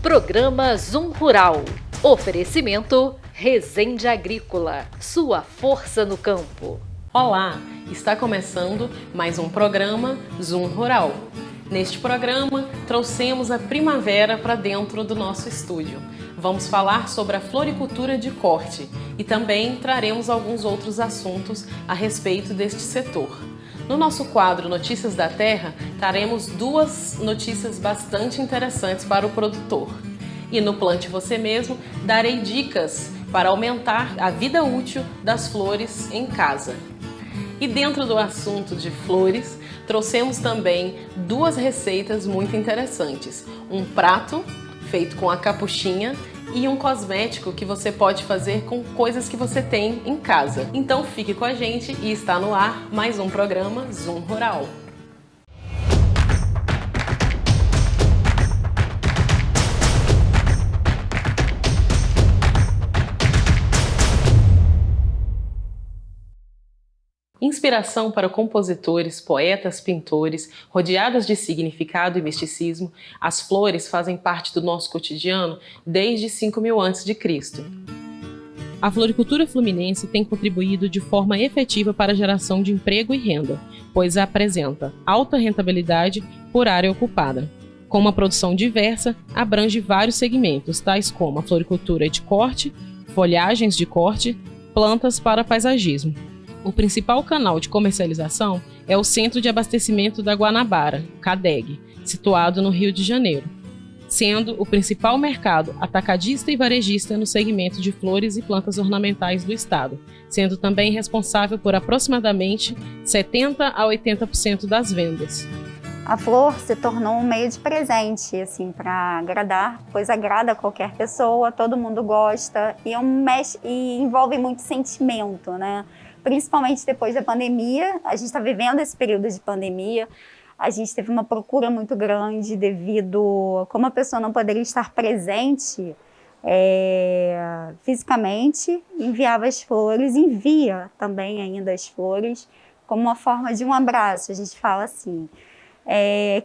Programa Zoom Rural. Oferecimento Resende Agrícola, sua força no campo. Olá, está começando mais um programa Zoom Rural. Neste programa, trouxemos a primavera para dentro do nosso estúdio. Vamos falar sobre a floricultura de corte e também traremos alguns outros assuntos a respeito deste setor. No nosso quadro Notícias da Terra, traremos duas notícias bastante interessantes para o produtor. E no Plante Você Mesmo, darei dicas para aumentar a vida útil das flores em casa. E dentro do assunto de flores, trouxemos também duas receitas muito interessantes. Um prato feito com a capuchinha e um cosmético que você pode fazer com coisas que você tem em casa. Então fique com a gente e está no ar mais um programa Zoom Rural. Inspiração para compositores, poetas, pintores, rodeadas de significado e misticismo, as flores fazem parte do nosso cotidiano desde 5.000 a.C. A floricultura fluminense tem contribuído de forma efetiva para a geração de emprego e renda, pois apresenta alta rentabilidade por área ocupada. Com uma produção diversa, abrange vários segmentos, tais como a floricultura de corte, folhagens de corte, plantas para paisagismo. O principal canal de comercialização é o Centro de Abastecimento da Guanabara, CADEG, situado no Rio de Janeiro, sendo o principal mercado atacadista e varejista no segmento de flores e plantas ornamentais do estado, sendo também responsável por aproximadamente 70% a 80% das vendas. A flor se tornou um meio de presente, assim, para agradar, pois agrada qualquer pessoa, todo mundo gosta e envolve muito sentimento, né? Principalmente depois da pandemia, a gente está vivendo esse período de pandemia, a gente teve uma procura muito grande devido, como a pessoa não poderia estar presente fisicamente, enviava as flores, envia também ainda as flores, como uma forma de um abraço, a gente fala assim.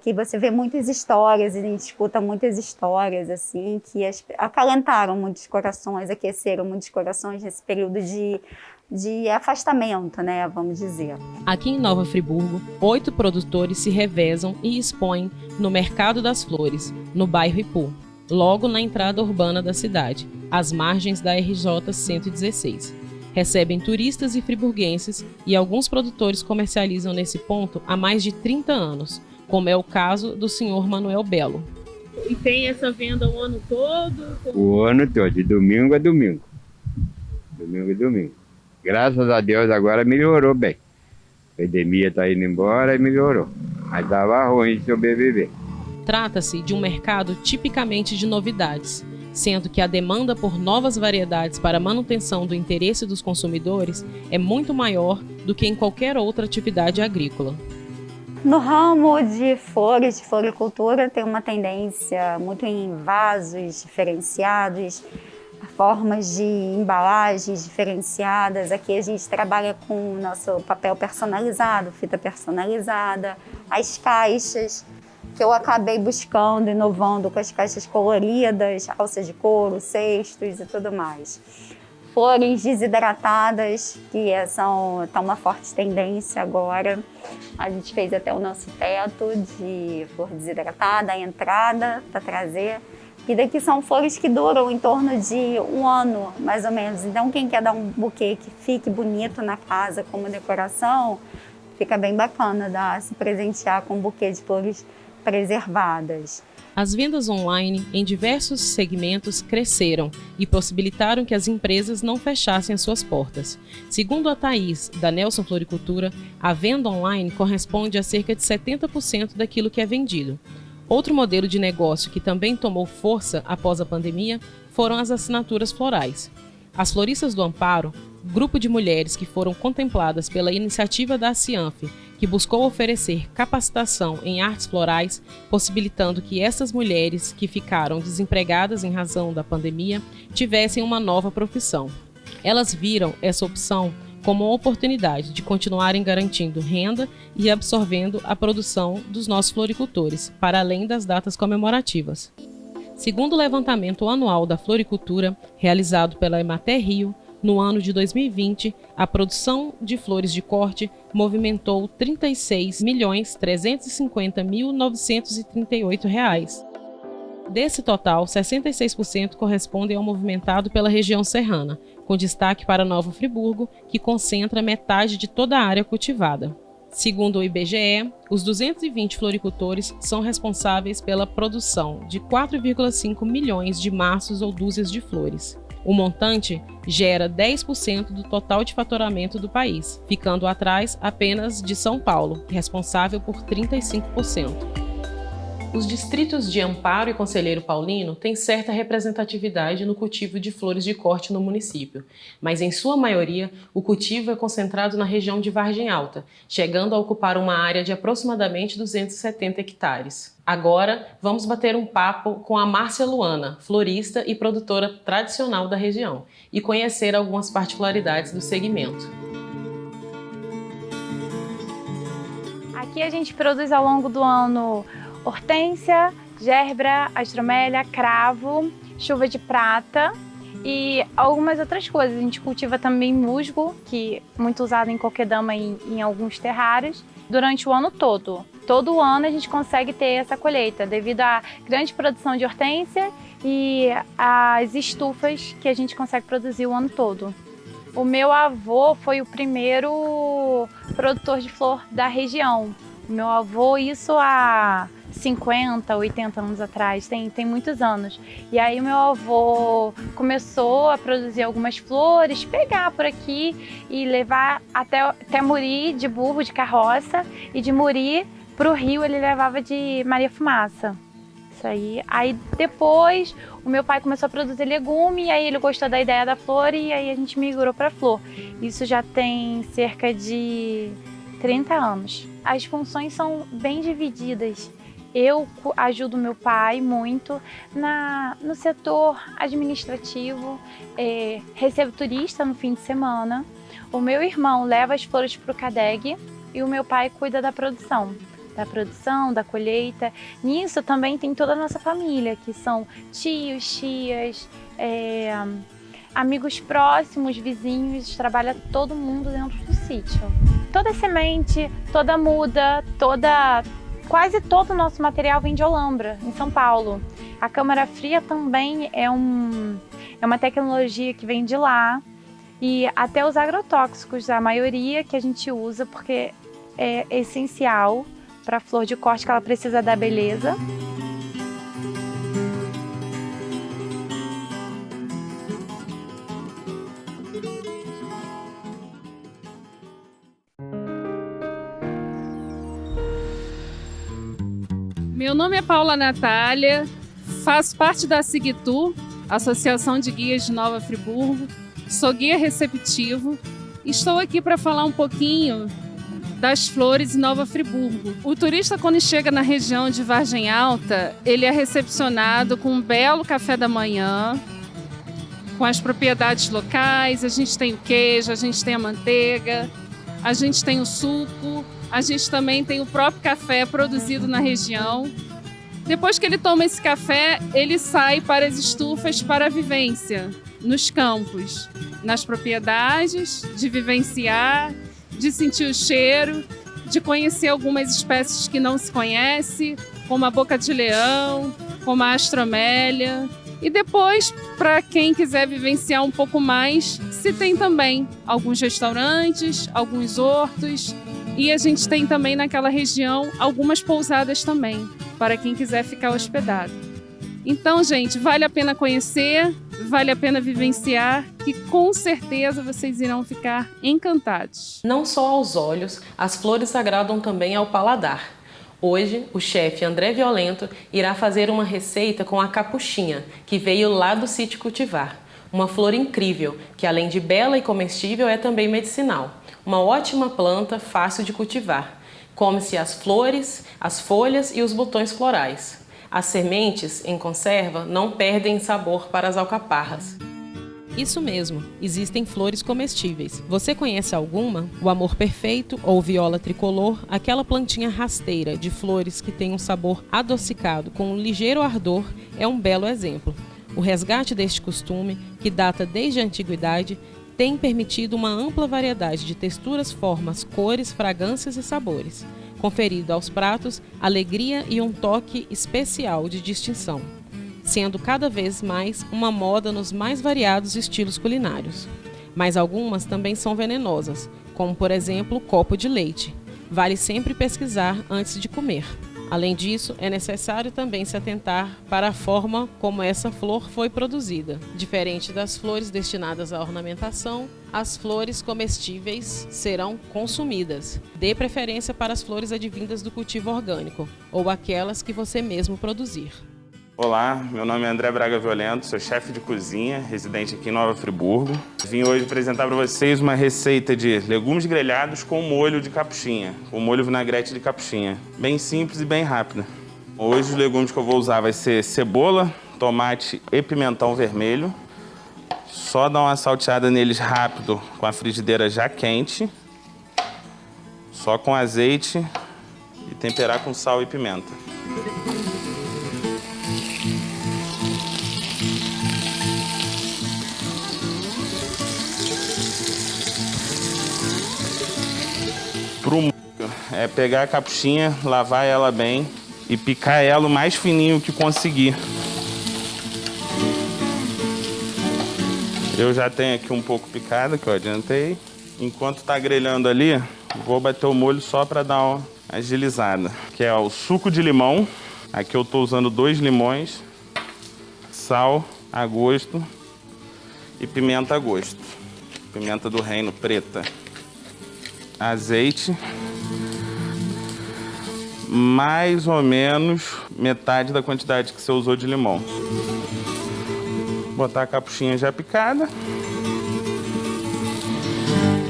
Que você vê muitas histórias, a gente escuta muitas histórias assim, que acalentaram muitos corações, aqueceram muitos corações nesse período de afastamento, né, vamos dizer. Aqui em Nova Friburgo, 8 produtores se revezam e expõem no Mercado das Flores, no bairro Ipu, logo na entrada urbana da cidade, às margens da RJ 116. Recebem turistas e friburguenses e alguns produtores comercializam nesse ponto há mais de 30 anos, como é o caso do senhor Manuel Belo. E tem essa venda o ano todo? O ano todo, de domingo a domingo. Domingo a domingo. Graças a Deus agora melhorou bem. A epidemia está indo embora e melhorou. Mas estava ruim de sobreviver. Trata-se de um mercado tipicamente de novidades, sendo que a demanda por novas variedades para a manutenção do interesse dos consumidores é muito maior do que em qualquer outra atividade agrícola. No ramo de flores, de floricultura, tem uma tendência muito em vasos diferenciados, formas de embalagens diferenciadas. Aqui a gente trabalha com o nosso papel personalizado, fita personalizada, as caixas, que eu acabei buscando, inovando com as caixas coloridas, alças de couro, cestos e tudo mais. Flores desidratadas, que tá uma forte tendência agora. A gente fez até o nosso teto de flor desidratada, a entrada para trazer. E daqui são flores que duram em torno de 1 ano, mais ou menos. Então, quem quer dar um buquê que fique bonito na casa como decoração, fica bem bacana se presentear com um buquê de flores preservadas. As vendas online em diversos segmentos cresceram e possibilitaram que as empresas não fechassem as suas portas. Segundo a Thaís, da Nelson Floricultura, a venda online corresponde a cerca de 70% daquilo que é vendido. Outro modelo de negócio que também tomou força após a pandemia foram as assinaturas florais. As Floristas do Amparo, grupo de mulheres que foram contempladas pela iniciativa da Cianf, que buscou oferecer capacitação em artes florais, possibilitando que essas mulheres que ficaram desempregadas em razão da pandemia tivessem uma nova profissão. Elas viram essa opção como uma oportunidade de continuarem garantindo renda e absorvendo a produção dos nossos floricultores, para além das datas comemorativas. Segundo o levantamento anual da floricultura, realizado pela Emater Rio, no ano de 2020, a produção de flores de corte movimentou R$ 36.350.938. Desse total, 66% correspondem ao movimentado pela região serrana, com destaque para Nova Friburgo, que concentra metade de toda a área cultivada. Segundo o IBGE, os 220 floricultores são responsáveis pela produção de 4,5 milhões de maços ou dúzias de flores. O montante gera 10% do total de faturamento do país, ficando atrás apenas de São Paulo, responsável por 35%. Os distritos de Amparo e Conselheiro Paulino têm certa representatividade no cultivo de flores de corte no município, mas em sua maioria o cultivo é concentrado na região de Vargem Alta, chegando a ocupar uma área de aproximadamente 270 hectares. Agora vamos bater um papo com a Márcia Luana, florista e produtora tradicional da região, e conhecer algumas particularidades do segmento. Aqui a gente produz ao longo do ano hortênsia, gerbera, astromélia, cravo, chuva de prata e algumas outras coisas. A gente cultiva também musgo, que é muito usado em coquedama em alguns terrários, durante o ano todo. Todo ano a gente consegue ter essa colheita, devido à grande produção de hortênsia e às estufas que a gente consegue produzir o ano todo. O meu avô foi o primeiro produtor de flor da região. O meu avô, isso há 50, 80 anos atrás, tem muitos anos. E aí meu avô começou a produzir algumas flores, pegar por aqui e levar até Muri de burro, de carroça, e de Muri para o Rio ele levava de Maria Fumaça. Isso aí. Aí depois o meu pai começou a produzir legume, e aí ele gostou da ideia da flor e aí a gente migrou para a flor. Isso já tem cerca de 30 anos. As funções são bem divididas. Eu ajudo meu pai muito no setor administrativo, recebo turista no fim de semana. O meu irmão leva as flores para o CADEG e o meu pai cuida da produção, da colheita. Nisso também tem toda a nossa família, que são tios, tias, amigos próximos, vizinhos, trabalha todo mundo dentro do sítio. Toda semente, toda muda, quase todo o nosso material vem de Olambra, em São Paulo. A câmara fria também é uma tecnologia que vem de lá. E até os agrotóxicos, a maioria que a gente usa, porque é essencial para a flor de corte, que ela precisa da beleza. Meu nome é Paula Natália, faço parte da Sigtu, Associação de Guias de Nova Friburgo, sou guia receptivo e estou aqui para falar um pouquinho das flores em Nova Friburgo. O turista, quando chega na região de Vargem Alta, ele é recepcionado com um belo café da manhã, com as propriedades locais. A gente tem o queijo, a gente tem a manteiga, a gente tem o suco, a gente também tem o próprio café produzido na região. Depois que ele toma esse café, ele sai para as estufas para a vivência, nos campos, nas propriedades, de vivenciar, de sentir o cheiro, de conhecer algumas espécies que não se conhece, como a boca de leão, como a astromélia. E depois, para quem quiser vivenciar um pouco mais, se tem também alguns restaurantes, alguns hortos, e a gente tem também naquela região algumas pousadas também, para quem quiser ficar hospedado. Então, gente, vale a pena conhecer, vale a pena vivenciar, que com certeza vocês irão ficar encantados. Não só aos olhos, as flores agradam também ao paladar. Hoje, o chefe André Violento irá fazer uma receita com a capuchinha, que veio lá do sítio Cultivar. Uma flor incrível, que além de bela e comestível, é também medicinal. Uma ótima planta, fácil de cultivar. Come-se as flores, as folhas e os botões florais. As sementes, em conserva, não perdem sabor para as alcaparras. Isso mesmo, existem flores comestíveis. Você conhece alguma? O amor perfeito ou viola tricolor, aquela plantinha rasteira de flores que tem um sabor adocicado com um ligeiro ardor, é um belo exemplo. O resgate deste costume, que data desde a antiguidade, tem permitido uma ampla variedade de texturas, formas, cores, fragrâncias e sabores, conferido aos pratos alegria e um toque especial de distinção, sendo cada vez mais uma moda nos mais variados estilos culinários. Mas algumas também são venenosas, como por exemplo o copo de leite. Vale sempre pesquisar antes de comer. Além disso, é necessário também se atentar para a forma como essa flor foi produzida. Diferente das flores destinadas à ornamentação, as flores comestíveis serão consumidas. Dê preferência para as flores advindas do cultivo orgânico, ou aquelas que você mesmo produzir. Olá, meu nome é André Braga Violento, sou chefe de cozinha, residente aqui em Nova Friburgo. Vim hoje apresentar para vocês uma receita de legumes grelhados com molho de capuchinha, com molho vinagrete de capuchinha. Bem simples e bem rápida. Hoje os legumes que eu vou usar vai ser cebola, tomate e pimentão vermelho. Só dar uma salteada neles rápido com a frigideira já quente. Só com azeite e temperar com sal e pimenta. Pro molho, é pegar a capuchinha, lavar ela bem e picar ela o mais fininho que conseguir. Eu já tenho aqui um pouco picada, que eu adiantei. Enquanto tá grelhando ali, vou bater o molho só para dar uma agilizada. Que é o suco de limão. Aqui eu tô usando 2 limões, sal a gosto e pimenta a gosto. Pimenta do reino preta. Azeite, mais ou menos metade da quantidade que você usou de limão. Botar a capuchinha já picada,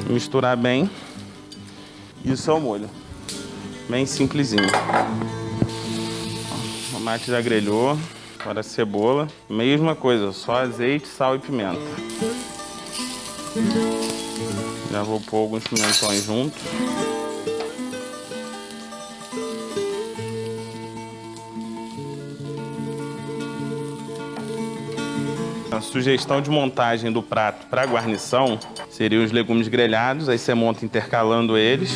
misturar bem. Isso é o molho, bem simplesinho. O tomate já grelhou, agora a cebola, mesma coisa, só azeite, sal e pimenta. Já vou pôr alguns pimentões juntos. A sugestão de montagem do prato para guarnição seria os legumes grelhados, aí você monta intercalando eles.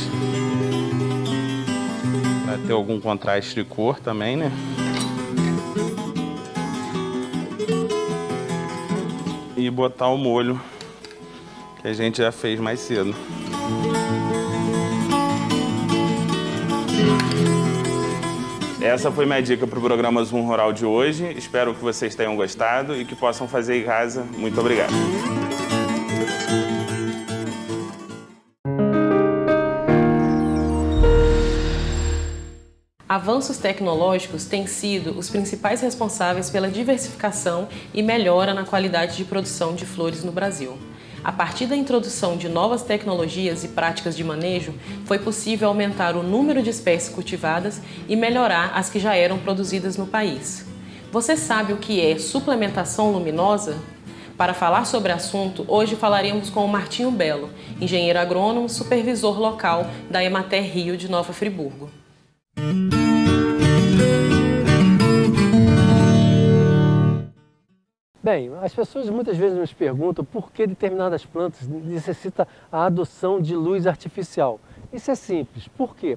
Para ter algum contraste de cor também, né? E botar o molho que a gente já fez mais cedo. Essa foi minha dica para o programa Zoom Rural de hoje. Espero que vocês tenham gostado e que possam fazer em casa. Muito obrigado. Avanços tecnológicos têm sido os principais responsáveis pela diversificação e melhora na qualidade de produção de flores no Brasil. A partir da introdução de novas tecnologias e práticas de manejo, foi possível aumentar o número de espécies cultivadas e melhorar as que já eram produzidas no país. Você sabe o que é suplementação luminosa? Para falar sobre o assunto, hoje falaremos com o Martinho Belo, engenheiro agrônomo, supervisor local da Emater Rio de Nova Friburgo. Bem, as pessoas muitas vezes nos perguntam por que determinadas plantas necessitam a adoção de luz artificial. Isso é simples. Por quê?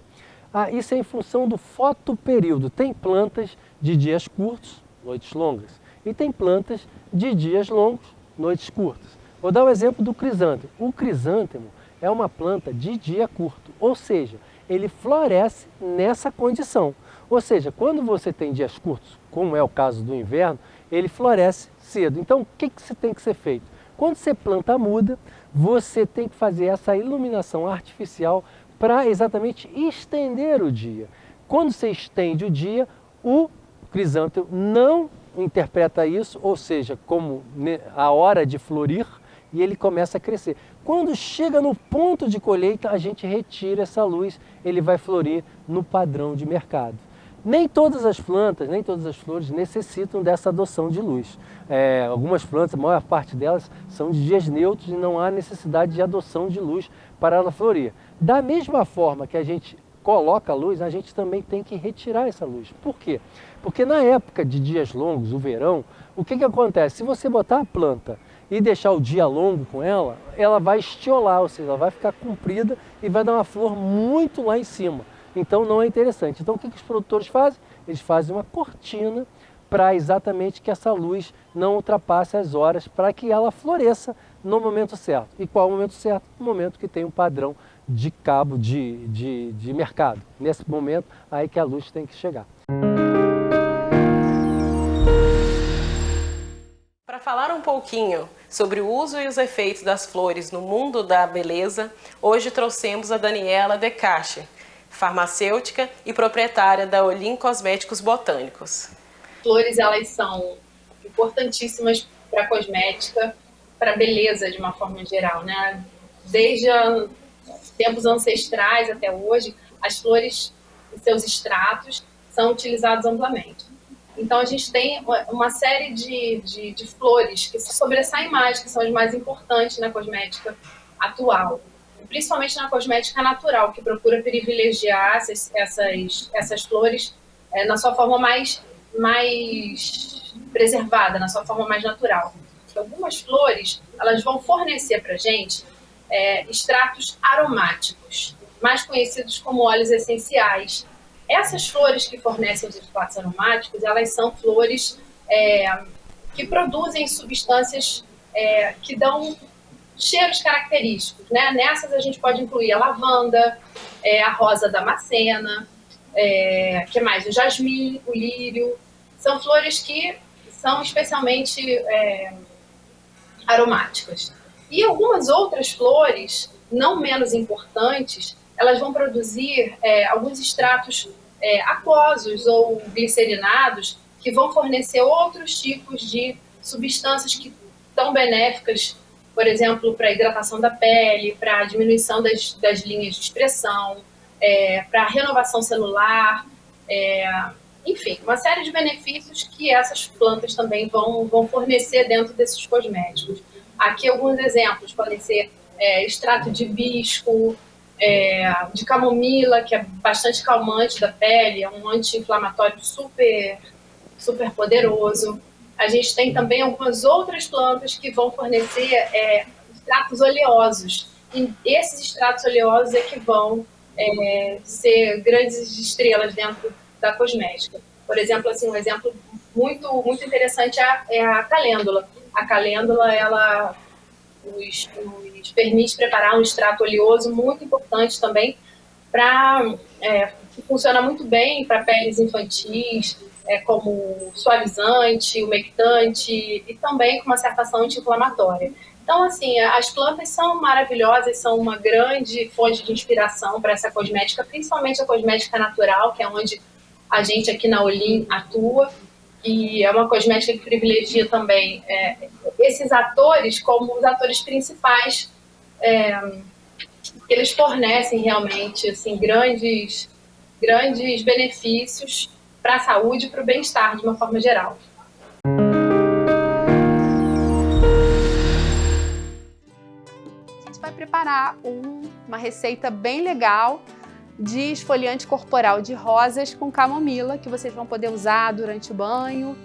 Isso é em função do fotoperíodo. Tem plantas de dias curtos, noites longas, e tem plantas de dias longos, noites curtas. Vou dar o exemplo do crisântemo. O crisântemo é uma planta de dia curto, ou seja, ele floresce nessa condição. Ou seja, quando você tem dias curtos, como é o caso do inverno, ele floresce cedo. Então, o que tem que ser feito? Quando você planta a muda, você tem que fazer essa iluminação artificial para exatamente estender o dia. Quando você estende o dia, o crisântemo não interpreta isso, ou seja, como a hora de florir, e ele começa a crescer. Quando chega no ponto de colheita, a gente retira essa luz, ele vai florir no padrão de mercado. Nem todas as plantas, nem todas as flores necessitam dessa adoção de luz. Algumas plantas, a maior parte delas, são de dias neutros e não há necessidade de adoção de luz para ela florir. Da mesma forma que a gente coloca a luz, a gente também tem que retirar essa luz. Por quê? Porque na época de dias longos, o verão, o que acontece? Se você botar a planta e deixar o dia longo com ela, ela vai estiolar, ou seja, ela vai ficar comprida e vai dar uma flor muito lá em cima. Então não é interessante. Então o que os produtores fazem? Eles fazem uma cortina para exatamente que essa luz não ultrapasse as horas, para que ela floresça no momento certo. E qual é o momento certo? O momento que tem um padrão de cabo de mercado. Nesse momento, aí que a luz tem que chegar. Para falar um pouquinho sobre o uso e os efeitos das flores no mundo da beleza, hoje trouxemos a Daniela De Castro, farmacêutica e proprietária da Olim Cosméticos Botânicos. Flores, elas são importantíssimas para a cosmética, para a beleza de uma forma geral, né? Desde tempos ancestrais até hoje, as flores e seus extratos são utilizados amplamente. Então a gente tem uma série de flores que se sobressaem mais, que são as mais importantes na cosmética atual. Principalmente na cosmética natural, que procura privilegiar essas flores na sua forma mais preservada, na sua forma mais natural. Algumas flores, elas vão fornecer para a gente extratos aromáticos, mais conhecidos como óleos essenciais. Essas flores que fornecem os extratos aromáticos, elas são flores que produzem substâncias que dão cheiros característicos, né? Nessas a gente pode incluir a lavanda, a rosa damascena, que mais? O jasmim, o lírio. São flores que são especialmente aromáticas. E algumas outras flores, não menos importantes, elas vão produzir alguns extratos aquosos ou glicerinados que vão fornecer outros tipos de substâncias que são benéficas, por exemplo, para a hidratação da pele, para a diminuição das linhas de expressão, para a renovação celular, enfim, uma série de benefícios que essas plantas também vão fornecer dentro desses cosméticos. Aqui alguns exemplos podem ser extrato de hibisco, de camomila, que é bastante calmante da pele, é um anti-inflamatório super, super poderoso. A gente tem também algumas outras plantas que vão fornecer extratos oleosos. E esses extratos oleosos é que vão ser grandes estrelas dentro da cosmética. Por exemplo, assim, um exemplo muito, muito interessante é a calêndula. A calêndula, ela nos permite preparar um extrato oleoso muito importante também, que funciona muito bem para peles infantis, como suavizante, umectante e também com uma certa ação anti-inflamatória. Então, assim, as plantas são maravilhosas, são uma grande fonte de inspiração para essa cosmética, principalmente a cosmética natural, que é onde a gente aqui na Olim atua, e é uma cosmética que privilegia também esses atores como os atores principais, que eles fornecem realmente assim, grandes benefícios para a saúde e para o bem-estar de uma forma geral. A gente vai preparar uma receita bem legal de esfoliante corporal de rosas com camomila, que vocês vão poder usar durante o banho,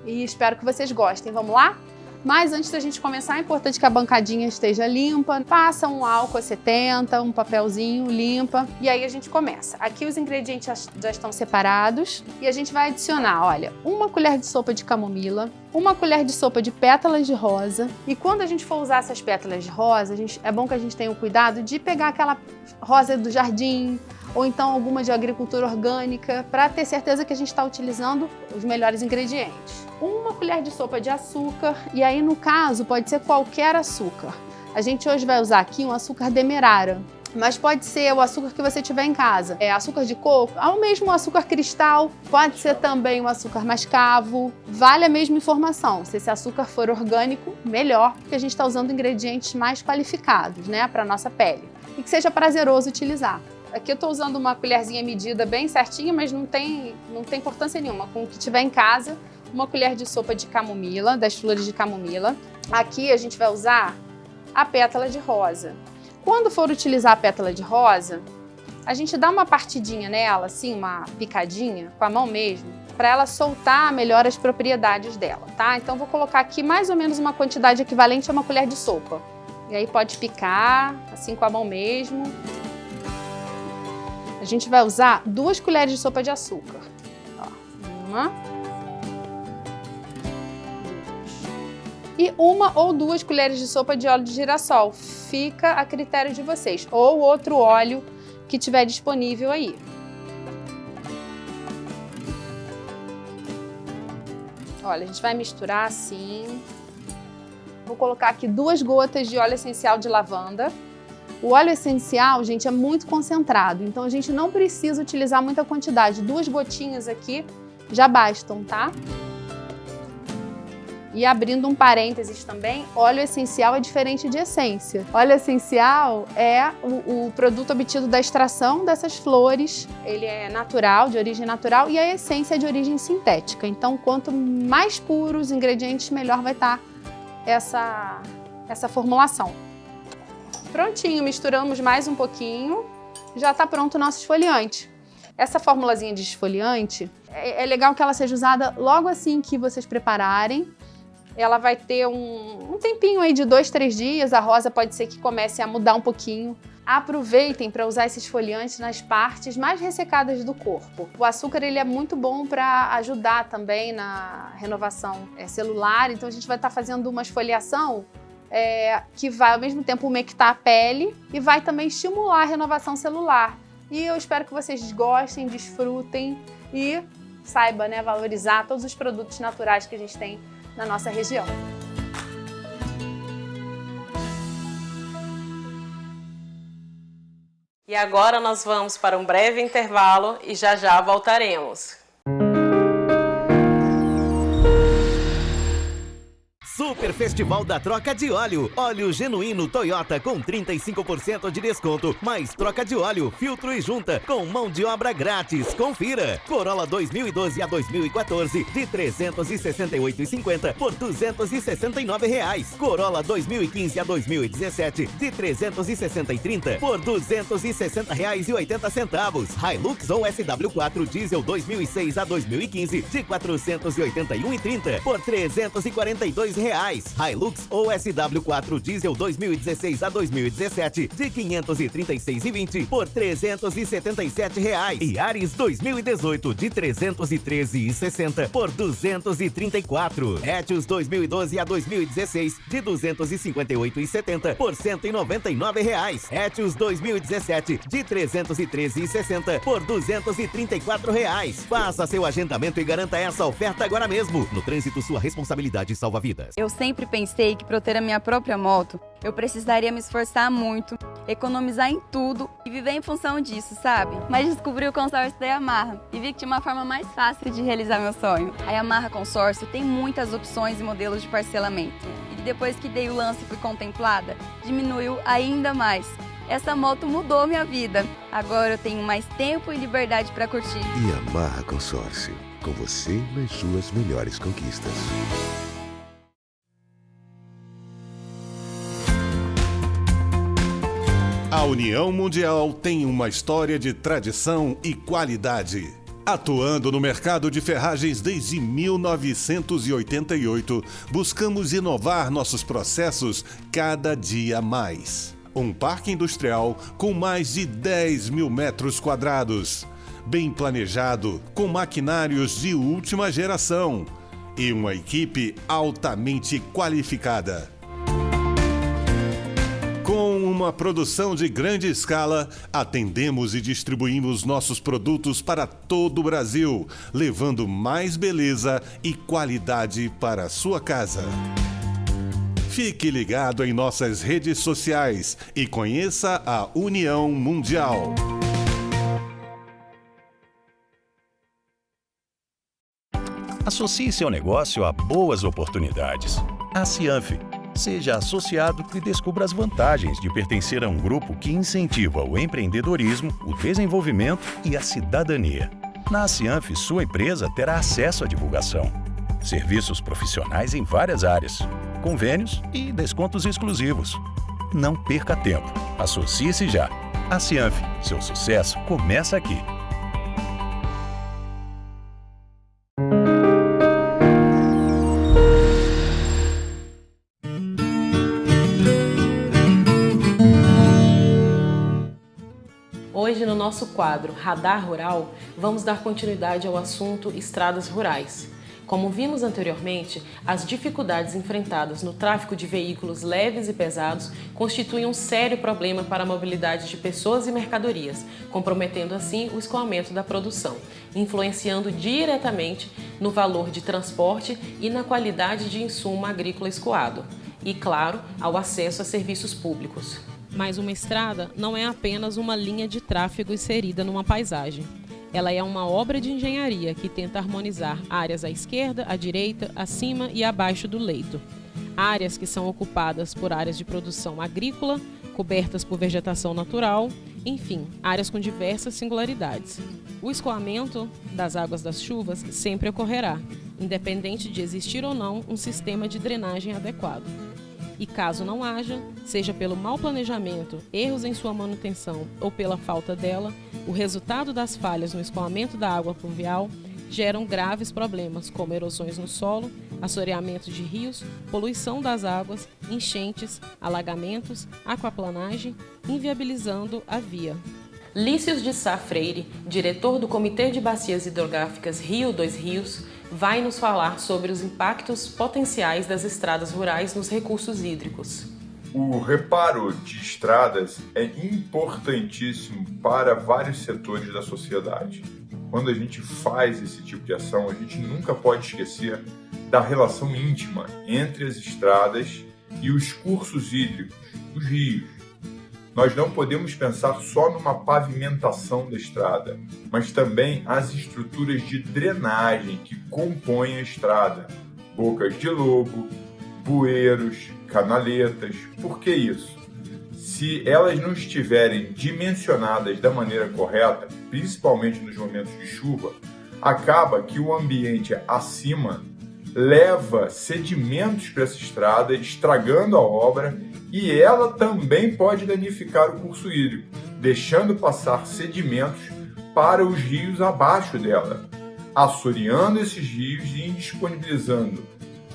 e espero que vocês gostem. Vamos lá? Mas antes da gente começar, é importante que a bancadinha esteja limpa. Passa um álcool 70, um papelzinho, limpa, e aí a gente começa. Aqui os ingredientes já estão separados e a gente vai adicionar, olha, 1 colher de sopa de camomila, 1 colher de sopa de pétalas de rosa. E quando a gente for usar essas pétalas de rosa, é bom que a gente tenha o cuidado de pegar aquela rosa do jardim, ou então alguma de agricultura orgânica, para ter certeza que a gente está utilizando os melhores ingredientes. 1 colher de sopa de açúcar, e aí no caso pode ser qualquer açúcar. A gente hoje vai usar aqui um açúcar demerara, mas pode ser o açúcar que você tiver em casa. Açúcar de coco, ou mesmo açúcar cristal, pode ser também o açúcar mascavo. Vale a mesma informação, se esse açúcar for orgânico, melhor, porque a gente está usando ingredientes mais qualificados, né, para a nossa pele. E que seja prazeroso utilizar. Aqui eu estou usando uma colherzinha medida bem certinha, mas não tem importância nenhuma. Com o que tiver em casa, uma colher de sopa de camomila, das flores de camomila. Aqui a gente vai usar a pétala de rosa. Quando for utilizar a pétala de rosa, a gente dá uma partidinha nela, assim, uma picadinha, com a mão mesmo, para ela soltar melhor as propriedades dela, tá? Então vou colocar aqui mais ou menos uma quantidade equivalente a uma colher de sopa. E aí pode picar, assim com a mão mesmo. A gente vai usar 2 colheres de sopa de açúcar. Ó, 1. E 1 ou 2 colheres de sopa de óleo de girassol. Fica a critério de vocês. Ou outro óleo que tiver disponível aí. Olha, a gente vai misturar assim. Vou colocar aqui 2 gotas de óleo essencial de lavanda. O óleo essencial, gente, é muito concentrado, então a gente não precisa utilizar muita quantidade. 2 gotinhas aqui já bastam, tá? E abrindo um parênteses também, óleo essencial é diferente de essência. Óleo essencial é o produto obtido da extração dessas flores. Ele é natural, de origem natural, e a essência é de origem sintética. Então, quanto mais puros os ingredientes, melhor vai estar essa formulação. Prontinho, misturamos mais um pouquinho. Já está pronto o nosso esfoliante. Essa formulazinha de esfoliante, é legal que ela seja usada logo assim que vocês prepararem. Ela vai ter um tempinho aí de 2, 3 dias, a rosa pode ser que comece a mudar um pouquinho. Aproveitem para usar esse esfoliante nas partes mais ressecadas do corpo. O açúcar ele é muito bom para ajudar também na renovação celular, então a gente vai estar fazendo uma esfoliação que vai ao mesmo tempo umectar a pele e vai também estimular a renovação celular. E eu espero que vocês gostem, desfrutem e saibam, né, valorizar todos os produtos naturais que a gente tem na nossa região. E agora nós vamos para um breve intervalo e já já voltaremos. Super Festival da Troca de Óleo. Óleo genuíno Toyota com 35% de desconto, mais troca de óleo, filtro e junta, com mão de obra grátis. Confira. Corolla 2012 a 2014 de R$ 368,50 por R$ 269 reais. Corolla 2015 a 2017 de R$ 360,30 por R$ 260,80. Hilux ou SW4 Diesel 2006 a 2015 de R$ 481,30 por R$ 342 reais. Hilux ou SW4 Diesel 2016 a 2017 de R$ 536,20 por R$ 377 reais. E Ares 2018 de R$ 313,60 por R$ 234. Etios 2012 a 2016 de R$ 258,70 por R$ 199 reais. Etios 2017 de R$ 313,60 por R$ 234 reais. Faça seu agendamento e garanta essa oferta agora mesmo. No trânsito, sua responsabilidade salva vidas. Eu sempre pensei que para eu ter a minha própria moto, eu precisaria me esforçar muito, economizar em tudo e viver em função disso, sabe? Mas descobri o consórcio da Yamaha e vi que tinha uma forma mais fácil de realizar meu sonho. A Yamaha Consórcio tem muitas opções e modelos de parcelamento. E depois que dei o lance e fui contemplada, diminuiu ainda mais. Essa moto mudou minha vida. Agora eu tenho mais tempo e liberdade para curtir. Yamaha Consórcio, com você nas suas melhores conquistas. A União Mundial tem uma história de tradição e qualidade. Atuando no mercado de ferragens desde 1988, buscamos inovar nossos processos cada dia mais. Um parque industrial com mais de 10 mil metros quadrados, bem planejado, com maquinários de última geração e uma equipe altamente qualificada. Com uma produção de grande escala, atendemos e distribuímos nossos produtos para todo o Brasil, levando mais beleza e qualidade para a sua casa. Fique ligado em nossas redes sociais e conheça a União Mundial. Associe seu negócio a boas oportunidades. A Cianf, Seja associado e descubra as vantagens de pertencer a um grupo que incentiva o empreendedorismo, o desenvolvimento e a cidadania. Na Acianf, sua empresa terá acesso à divulgação. Serviços profissionais em várias áreas, convênios e descontos exclusivos. Não perca tempo. Associe-se já. Acianf, seu sucesso começa aqui. Hoje, no nosso quadro Radar Rural, vamos dar continuidade ao assunto estradas rurais. Como vimos anteriormente, as dificuldades enfrentadas no tráfego de veículos leves e pesados constituem um sério problema para a mobilidade de pessoas e mercadorias, comprometendo assim o escoamento da produção, influenciando diretamente no valor de transporte e na qualidade de insumo agrícola escoado, e, claro, ao acesso a serviços públicos. Mas uma estrada não é apenas uma linha de tráfego inserida numa paisagem. Ela é uma obra de engenharia que tenta harmonizar áreas à esquerda, à direita, acima e abaixo do leito. Áreas que são ocupadas por áreas de produção agrícola, cobertas por vegetação natural, enfim, áreas com diversas singularidades. O escoamento das águas das chuvas sempre ocorrerá, independente de existir ou não um sistema de drenagem adequado. E caso não haja, seja pelo mau planejamento, erros em sua manutenção ou pela falta dela, o resultado das falhas no escoamento da água pluvial geram graves problemas como erosões no solo, assoreamento de rios, poluição das águas, enchentes, alagamentos, aquaplanagem, inviabilizando a via. Lícios de Sá Freire, diretor do Comitê de Bacias Hidrográficas Rio dos Rios, vai nos falar sobre os impactos potenciais das estradas rurais nos recursos hídricos. O reparo de estradas é importantíssimo para vários setores da sociedade. Quando a gente faz esse tipo de ação, a gente nunca pode esquecer da relação íntima entre as estradas e os cursos hídricos, os rios. Nós não podemos pensar só numa pavimentação da estrada, mas também as estruturas de drenagem que compõem a estrada. Bocas de lobo, bueiros, canaletas. Por que isso? Se elas não estiverem dimensionadas da maneira correta, principalmente nos momentos de chuva, acaba que o ambiente acima leva sedimentos para essa estrada, estragando a obra, e ela também pode danificar o curso hídrico, deixando passar sedimentos para os rios abaixo dela, assoreando esses rios e indisponibilizando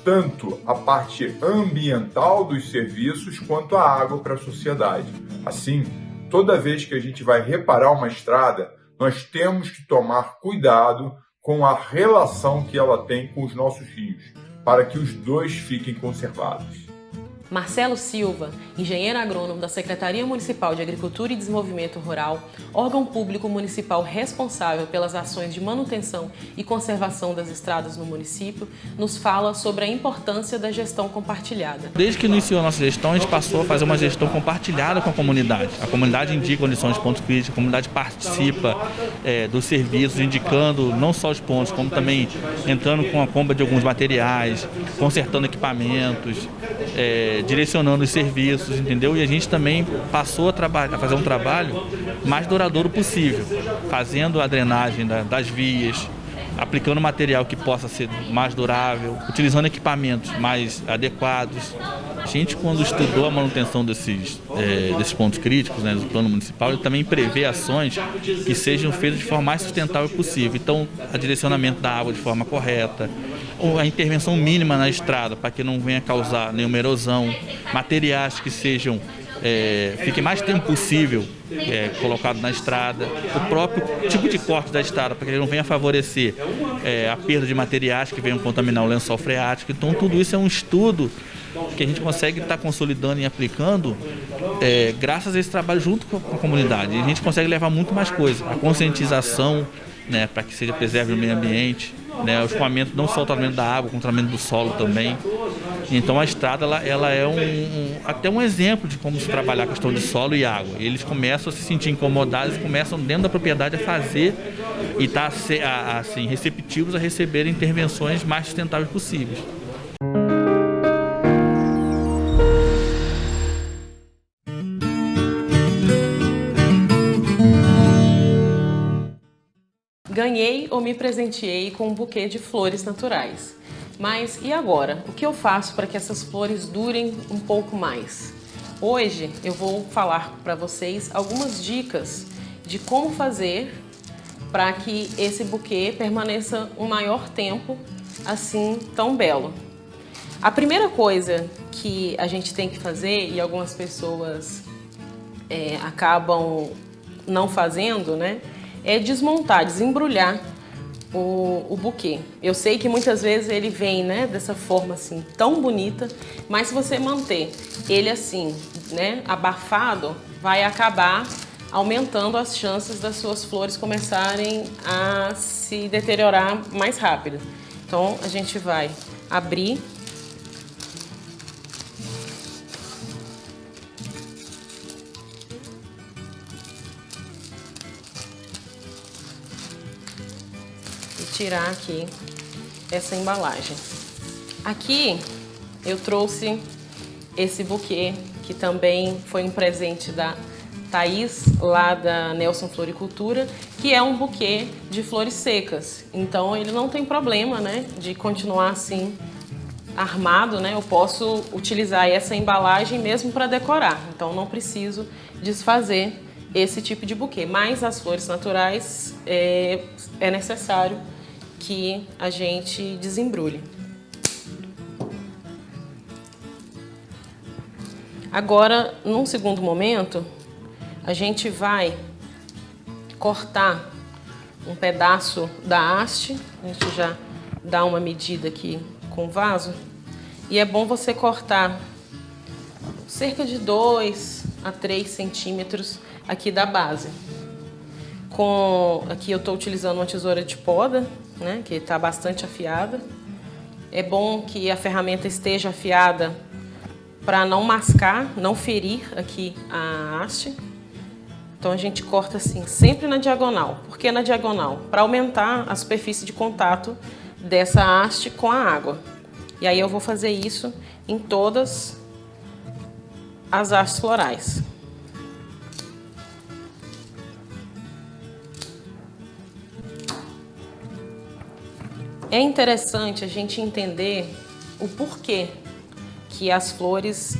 tanto a parte ambiental dos serviços quanto a água para a sociedade. Assim, toda vez que a gente vai reparar uma estrada, nós temos que tomar cuidado com a relação que ela tem com os nossos rios, para que os dois fiquem conservados. Marcelo Silva, engenheiro agrônomo da Secretaria Municipal de Agricultura e Desenvolvimento Rural, órgão público municipal responsável pelas ações de manutenção e conservação das estradas no município, nos fala sobre a importância da gestão compartilhada. Desde que iniciou a nossa gestão, a gente passou a fazer uma gestão compartilhada com a comunidade. A comunidade indica onde são os pontos críticos, a comunidade participa dos serviços, indicando não só os pontos, como também entrando com a compra de alguns materiais, consertando equipamentos, direcionando os serviços, entendeu? E a gente também passou a fazer um trabalho mais duradouro possível, fazendo a drenagem das vias, aplicando material que possa ser mais durável, utilizando equipamentos mais adequados. A gente, quando estudou a manutenção desses pontos críticos, né, do plano municipal, ele também prevê ações que sejam feitas de forma mais sustentável possível. Então, o direcionamento da água de forma correta, a intervenção mínima na estrada para que não venha causar nenhuma erosão, materiais que sejam fique mais tempo possível colocado na estrada, o próprio tipo de corte da estrada para que ele não venha favorecer a perda de materiais que venham contaminar o lençol freático. Então tudo isso é um estudo que a gente consegue estar consolidando e aplicando graças a esse trabalho junto com a comunidade. E a gente consegue levar muito mais coisa, a conscientização, né, para que seja preserve o meio ambiente, né, o escoamento não só o tratamento da água, como o tratamento do solo também. Então a estrada ela é até um exemplo de como se trabalhar a questão de solo e água. Eles começam a se sentir incomodados e começam dentro da propriedade a fazer e estar assim, receptivos a receber intervenções mais sustentáveis possíveis. ganhei ou me presenteei com um buquê de flores naturais. Mas e agora? O que eu faço para que essas flores durem um pouco mais? Hoje eu vou falar para vocês algumas dicas de como fazer para que esse buquê permaneça um maior tempo assim tão belo. A primeira coisa que a gente tem que fazer, e algumas pessoas acabam não fazendo, né, é desmontar, desembrulhar o buquê. Eu sei que muitas vezes ele vem, né, dessa forma assim tão bonita, mas se você manter ele assim, né, abafado, vai acabar aumentando as chances das suas flores começarem a se deteriorar mais rápido. Então a gente vai abrir tirar aqui essa embalagem. Aqui eu trouxe esse buquê, que também foi um presente da Thaís, lá da Nelson Floricultura, que é um buquê de flores secas. Então ele não tem problema, né, de continuar assim armado, né? Eu posso utilizar essa embalagem mesmo para decorar. Então não preciso desfazer esse tipo de buquê. Mas as flores naturais é necessário que a gente desembrulhe. Agora, num segundo momento, a gente vai cortar um pedaço da haste. A gente já dá uma medida aqui com o vaso. E é bom você cortar cerca de 2 a 3 centímetros aqui da base. Aqui eu estou utilizando uma tesoura de poda, né, que está bastante afiada. É bom que a ferramenta esteja afiada para não mascar, não ferir aqui a haste. Então a gente corta assim, sempre na diagonal. Por que na diagonal? Para aumentar a superfície de contato dessa haste com a água. E aí eu vou fazer isso em todas as hastes florais. É interessante a gente entender o porquê que as flores,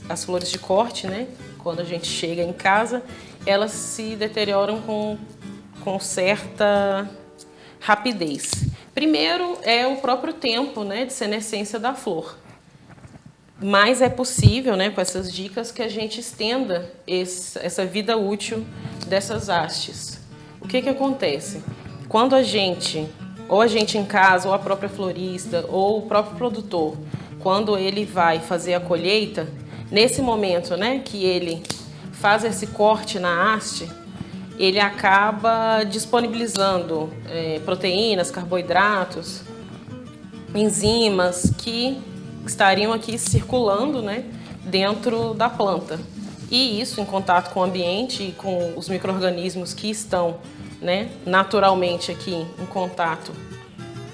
as flores de corte, né, quando a gente chega em casa, elas se deterioram com certa rapidez. Primeiro é o próprio tempo, né, de senescência da flor. Mas é possível, né, com essas dicas, que a gente estenda essa vida útil dessas hastes. O que acontece? Quando ou a gente em casa, ou a própria florista, ou o próprio produtor, quando ele vai fazer a colheita, nesse momento, né, que ele faz esse corte na haste, ele acaba disponibilizando proteínas, carboidratos, enzimas que estariam aqui circulando, né, dentro da planta. E isso, em contato com o ambiente e com os micro-organismos que estão, né, naturalmente aqui em contato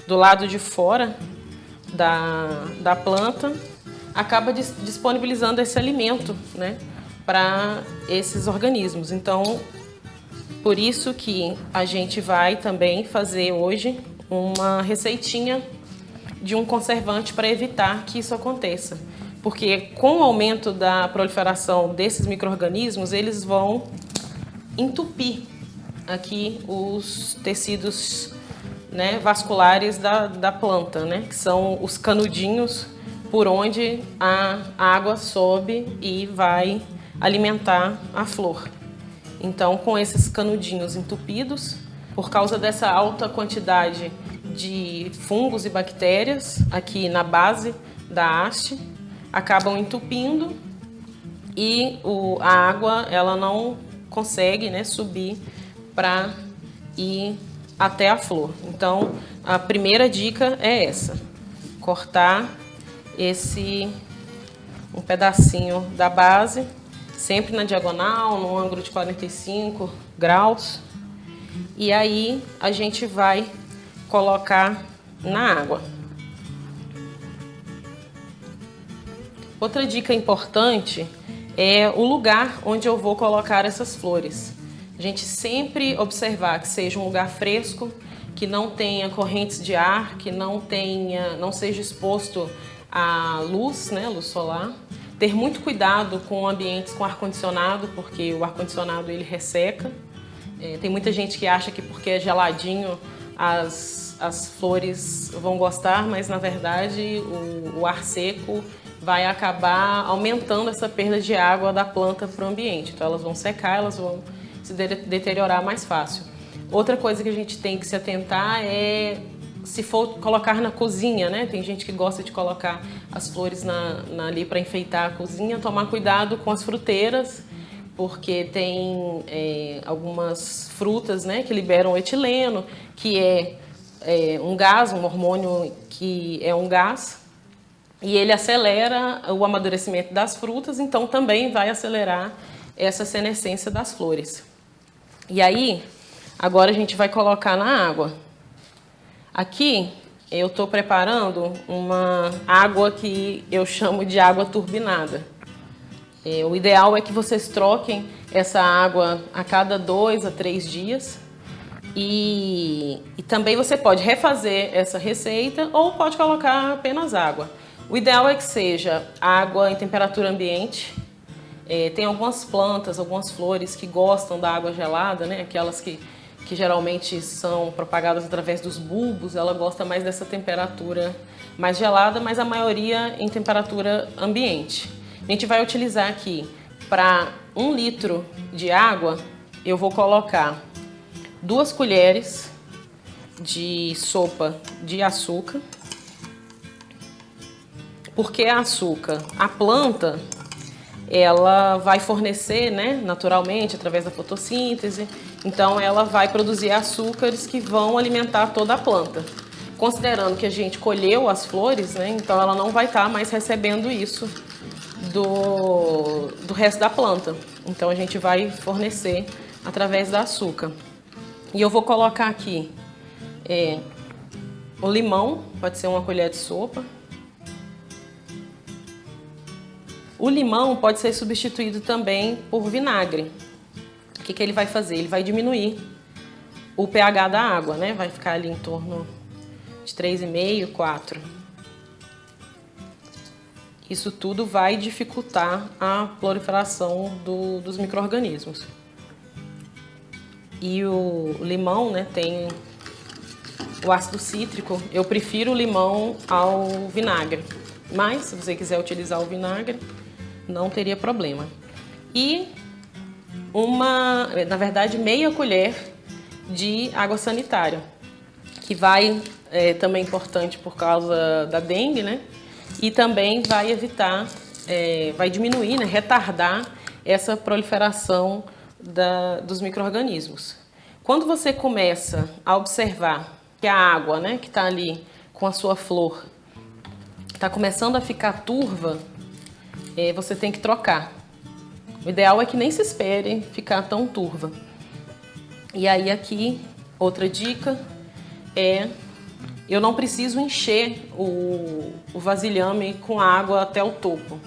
do lado de fora da planta, acaba disponibilizando esse alimento, né, para esses organismos. Então, por isso que a gente vai também fazer hoje uma receitinha de um conservante para evitar que isso aconteça. Porque com o aumento da proliferação desses micro-organismos, eles vão entupir aqui os tecidos, né, vasculares da planta, né, que são os canudinhos por onde a água sobe e vai alimentar a flor. Então, com esses canudinhos entupidos, por causa dessa alta quantidade de fungos e bactérias aqui na base da haste, acabam entupindo e a água ela não consegue, né, subir para ir até a flor. Então, a primeira dica é essa: cortar um pedacinho da base, sempre na diagonal, no ângulo de 45 graus. E aí a gente vai colocar na água. Outra dica importante é o lugar onde eu vou colocar essas flores. A gente sempre observar que seja um lugar fresco, que não tenha correntes de ar, que não seja exposto à luz, né, luz solar. Ter muito cuidado com ambientes com ar-condicionado, porque o ar-condicionado ele resseca. Tem muita gente que acha que porque é geladinho as flores vão gostar, mas na verdade o ar seco vai acabar aumentando essa perda de água da planta para o ambiente. Então elas vão secar, elas vão se deteriorar mais fácil. Outra coisa que a gente tem que se atentar é se for colocar na cozinha, né? Tem gente que gosta de colocar as flores ali para enfeitar a cozinha, tomar cuidado com as fruteiras, porque tem algumas frutas, né, que liberam etileno, que é um gás, um hormônio que é um gás, e ele acelera o amadurecimento das frutas, então também vai acelerar essa senescência das flores. E aí, agora a gente vai colocar na água. Aqui eu estou preparando uma água que eu chamo de água turbinada. O ideal é que vocês troquem essa água a cada 2 a 3 dias. E também você pode refazer essa receita ou pode colocar apenas água. O ideal é que seja água em temperatura ambiente. Tem algumas plantas, algumas flores que gostam da água gelada, né? Aquelas que geralmente são propagadas através dos bulbos, ela gosta mais dessa temperatura mais gelada, mas a maioria em temperatura ambiente. A gente vai utilizar aqui, para 1 litro de água, eu vou colocar 2 colheres de sopa de açúcar. Por que açúcar? A planta, ela vai fornecer, né, naturalmente, através da fotossíntese, então ela vai produzir açúcares que vão alimentar toda a planta. Considerando que a gente colheu as flores, né, então ela não vai estar mais recebendo isso do resto da planta. Então a gente vai fornecer através da açúcar. E eu vou colocar aqui o limão, pode ser 1 colher de sopa. O limão pode ser substituído também por vinagre. O que ele vai fazer? Ele vai diminuir o pH da água, né? Vai ficar ali em torno de 3,5, 4. Isso tudo vai dificultar a proliferação dos micro-organismos. E o limão, né, tem o ácido cítrico. Eu prefiro o limão ao vinagre, mas se você quiser utilizar o vinagre, não teria problema. E na verdade, meia colher de água sanitária, que vai também importante por causa da dengue, né? E também vai evitar, vai diminuir, né, retardar essa proliferação dos micro-organismos. Quando você começa a observar que a água, né, que está ali com a sua flor, está começando a ficar turva, você tem que trocar. O ideal é que nem se espere ficar tão turva. E aí aqui, outra dica eu não preciso encher o vasilhame com água até o topo.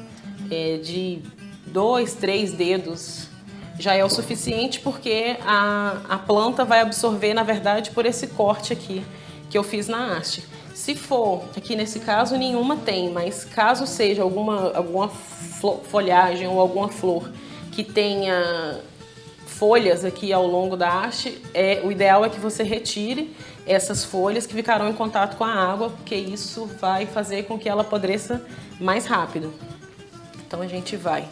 De 2, 3 dedos já é o suficiente, porque a planta vai absorver, na verdade, por esse corte aqui que eu fiz na haste. Se for, aqui nesse caso, nenhuma tem, mas caso seja alguma folhagem ou alguma flor que tenha folhas aqui ao longo da haste, o ideal é que você retire essas folhas que ficarão em contato com a água, porque isso vai fazer com que ela apodreça mais rápido. Então a gente vai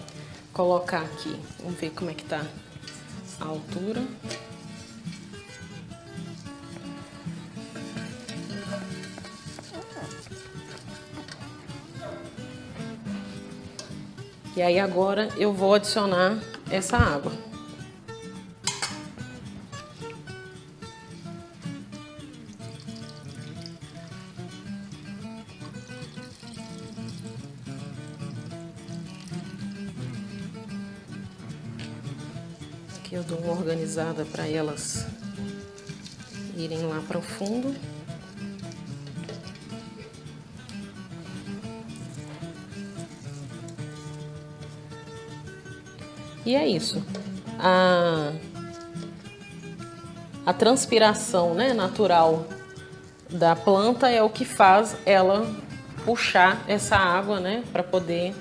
colocar aqui, vamos ver como é que tá a altura. E aí agora eu vou adicionar essa água. Aqui eu dou uma organizada para elas irem lá para o fundo. E é isso. A transpiração, né, natural da planta é o que faz ela puxar essa água, né, para poder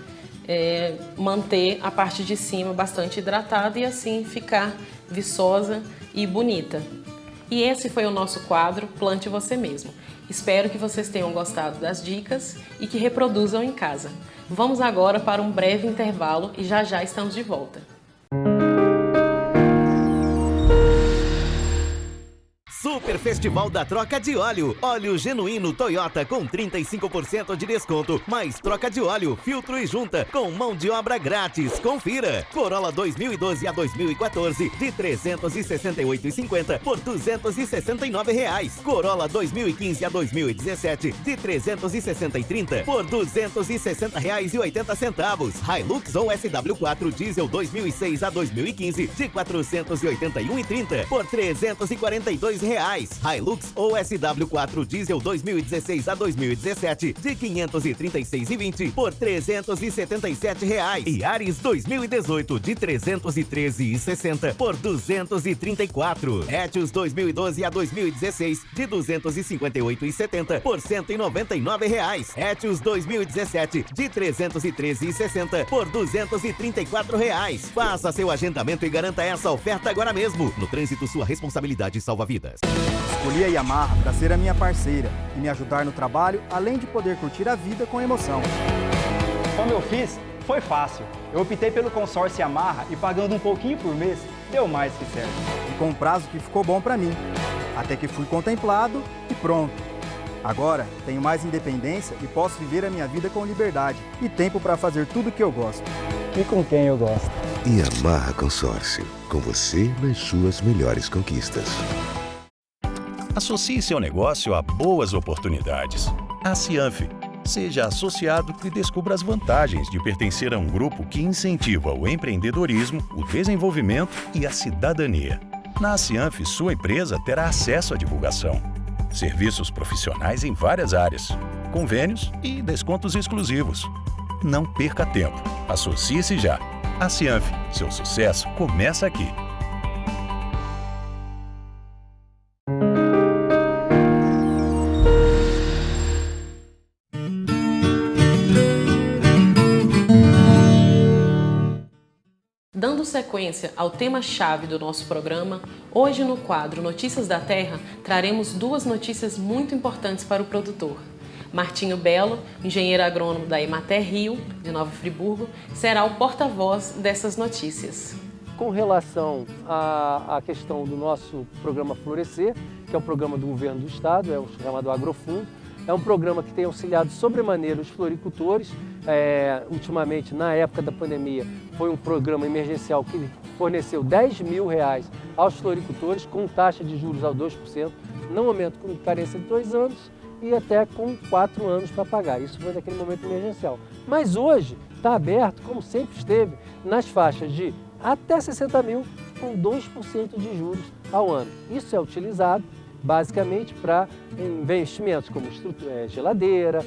manter a parte de cima bastante hidratada e assim ficar viçosa e bonita. E esse foi o nosso quadro Plante Você Mesmo. Espero que vocês tenham gostado das dicas e que reproduzam em casa. Vamos agora para um breve intervalo e já já estamos de volta. Super Festival da Troca de Óleo. Óleo genuíno Toyota com 35% de desconto, mais troca de óleo, filtro e junta, com mão de obra grátis. Confira. Corolla 2012 a 2014 de R$ 368,50 por R$ 269,00. Corolla 2015 a 2017 de R$ 360,30 por R$ 260,80. Hilux ou SW4 Diesel 2006 a 2015 de R$ 481,30 por R$ 342,00. Hilux ou SW4 Diesel 2016 a 2017 de R$ 536,20 por R$ 377,00. E Ares 2018 de R$ 313,60 por R$ 234. Etios 2012 a 2016 de R$ 258,70 por R$ 199,00. Etios 2017 de R$ 313,60 por R$ 234,00. Faça seu agendamento e garanta essa oferta agora mesmo. No trânsito, sua responsabilidade salva vidas. Escolhi a Yamaha para ser a minha parceira e me ajudar no trabalho, além de poder curtir a vida com emoção. Como eu fiz, foi fácil. Eu optei pelo consórcio Yamaha e pagando um pouquinho por mês, deu mais que certo. E com um prazo que ficou bom para mim. Até que fui contemplado e pronto. Agora, tenho mais independência e posso viver a minha vida com liberdade e tempo para fazer tudo o que eu gosto. E com quem eu gosto. Yamaha Consórcio, com você nas suas melhores conquistas. Associe seu negócio a boas oportunidades. A Cianf. Seja associado e descubra as vantagens de pertencer a um grupo que incentiva o empreendedorismo, o desenvolvimento e a cidadania. Na Cianf, sua empresa terá acesso à divulgação. Serviços profissionais em várias áreas, convênios e descontos exclusivos. Não perca tempo. Associe-se já. A Cianf. Seu sucesso começa aqui. Dando sequência ao tema-chave do nosso programa, hoje no quadro Notícias da Terra, traremos duas notícias muito importantes para o produtor. Martinho Belo, engenheiro agrônomo da Emater Rio, de Nova Friburgo, será o porta-voz dessas notícias. Com relação à questão do nosso programa Florescer, que é um programa do governo do estado, é o chamado Agrofundo, é um programa que tem auxiliado sobremaneira os floricultores. Ultimamente, na época da pandemia, foi um programa emergencial que forneceu R$10 mil aos floricultores, com taxa de juros ao 2%, não aumento com carência de 2 anos e até com 4 anos para pagar. Isso foi naquele momento emergencial. Mas hoje está aberto, como sempre esteve, nas faixas de até 60 mil, com 2% de juros ao ano. Isso é utilizado basicamente para investimentos como geladeira,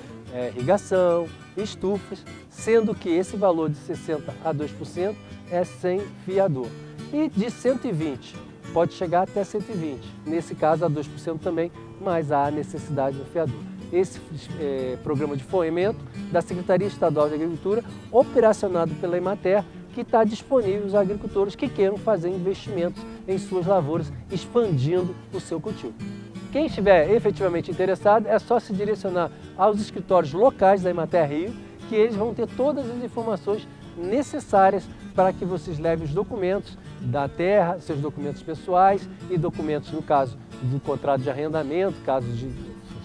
irrigação, estufas, sendo que esse valor de 60% a 2% é sem fiador. E de 120 pode chegar até 120, nesse caso a 2% também, mas há necessidade do fiador. Esse programa de fomento da Secretaria Estadual de Agricultura, operacionado pela Emater, que está disponível aos agricultores que queiram fazer investimentos em suas lavouras, expandindo o seu cultivo. Quem estiver efetivamente interessado, é só se direcionar aos escritórios locais da Emater Rio, que eles vão ter todas as informações necessárias para que vocês levem os documentos da terra, seus documentos pessoais e documentos, no caso, do contrato de arrendamento, caso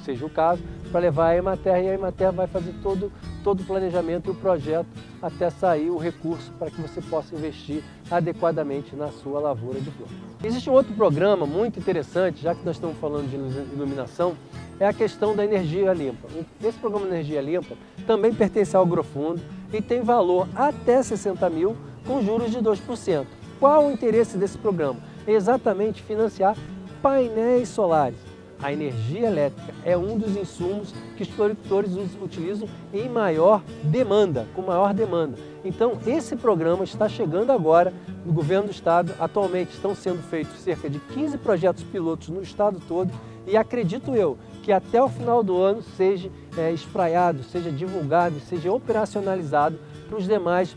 seja o caso, para levar a Emater, e a Emater vai fazer todo o planejamento e o projeto até sair o recurso para que você possa investir adequadamente na sua lavoura de flor. Existe um outro programa muito interessante, já que nós estamos falando de iluminação, é a questão da energia limpa. Esse programa de energia limpa também pertence ao Agrofundo e tem valor até 60 mil com juros de 2%. Qual o interesse desse programa? É exatamente financiar painéis solares. A energia elétrica é um dos insumos que os floricultores utilizam em maior demanda, com maior demanda. Então, esse programa está chegando agora no governo do estado. Atualmente estão sendo feitos cerca de 15 projetos pilotos no estado todo e acredito eu que até o final do ano seja espraiado, seja divulgado, seja operacionalizado para os demais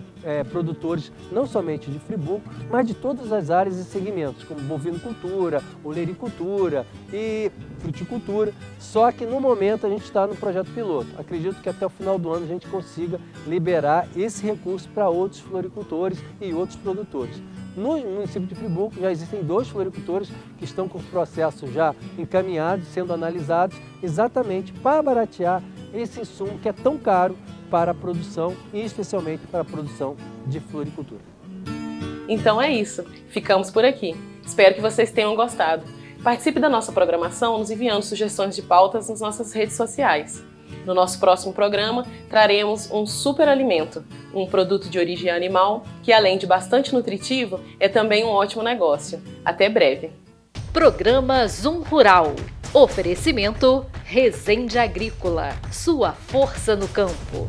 produtores, não somente de Friburgo, mas de todas as áreas e segmentos, como bovinocultura, olericultura e fruticultura. Só que no momento a gente está no projeto piloto. Acredito que até o final do ano a gente consiga liberar esse recurso para outros floricultores e outros produtores. No município de Friburgo já existem 2 floricultores que estão com os processos já encaminhados, sendo analisados, exatamente para baratear esse insumo que é tão caro para a produção e especialmente para a produção de floricultura. Então é isso, ficamos por aqui. Espero que vocês tenham gostado. Participe da nossa programação nos enviando sugestões de pautas nas nossas redes sociais. No nosso próximo programa, traremos um superalimento, um produto de origem animal que, além de bastante nutritivo, é também um ótimo negócio. Até breve. Programa Zoom Rural. Oferecimento Resende Agrícola. Sua força no campo.